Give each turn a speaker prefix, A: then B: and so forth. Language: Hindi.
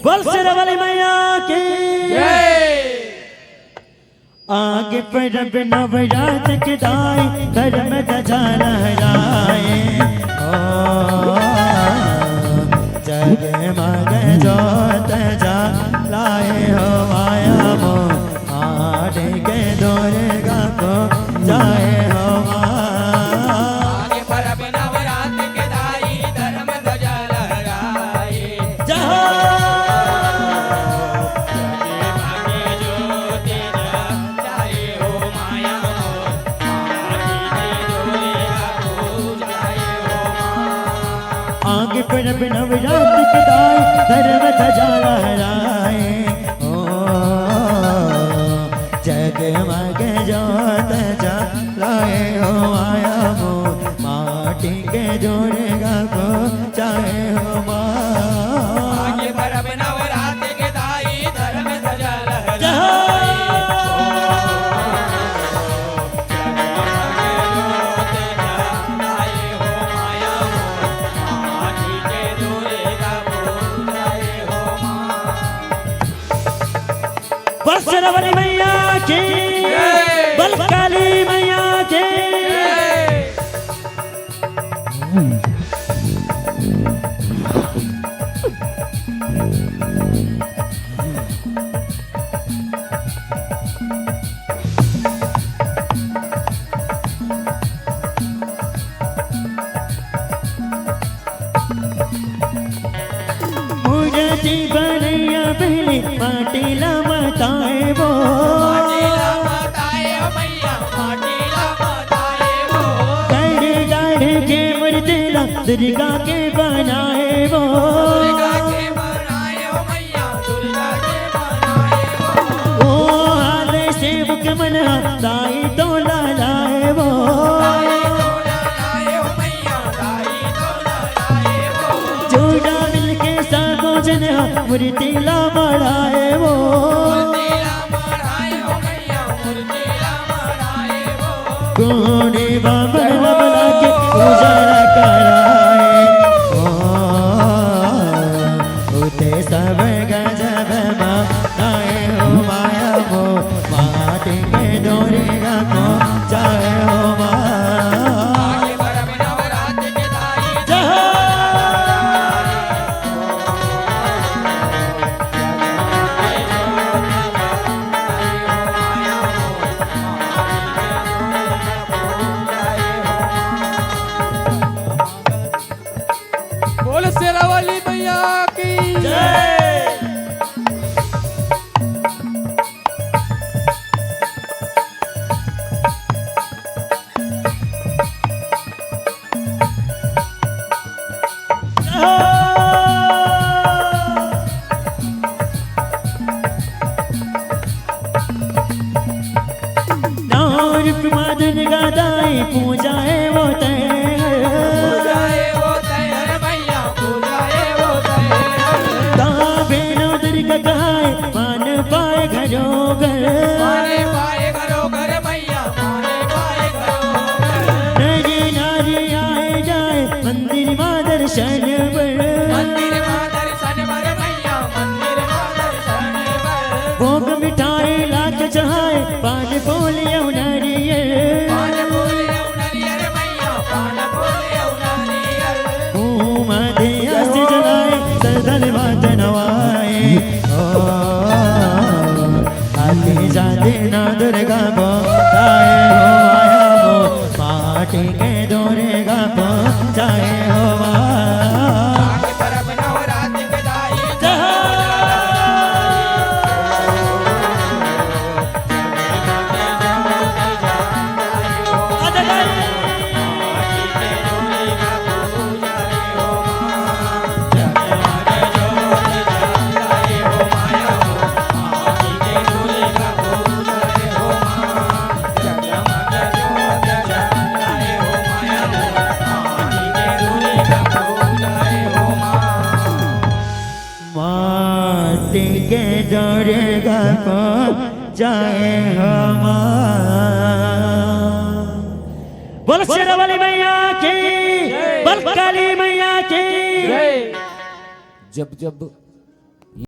A: बोल शेरावाली मैया की आगे पर अब नवरात के दाई घर में ध्वजा लहराए जगमग जोत जलाए हो माया मो आड़े के दुर्गा को जाए हो
B: आगे पर अब नवरात के दाई घर में ध्वजा लहराए
A: आगे पर अब नवरात के दाई घर में ध्वजा लहराए ओ जगमग जोत जलाए हो माया मो माटी के दुर्गा को चाहे हो
B: आगे पर अब नवरात के दाई घर में ध्वजा लहराए
A: बोल शेरावाली मैया की बोल काली मैया की मूर्ति बनैया पहले माटीला मताए वो गढ़ के मूर्तिला दुर्गा के बनाए वो ओ हाल सेवक मन दाई तो लाए वो जोड़ा मिलके सागो जन मूर्तिला बढ़ाए वो कोने बाबा बना के उजाला कराए उते सब गजब माए हो माया मो माटी के दुर्गा को चाहे हो
B: बोल शेरावाली मैया की
A: मादन गादाई पूजा है वो कहाए मान पाए घरों घर नरे नारी आए जाए मंदिर मां दर्शन भोग मिठाई लाख चढ़ाए पान बोलिया नारियल मधिया से जलाए सरदल बात नवाए आती जाते ना दुर्गा को चाहे हो माया हो माटी के दुर्गा को चाहे हो माटी के दुर्गा को चाहे हम बोल शेरावाली मैया की बोल काली मैया की
B: जब जब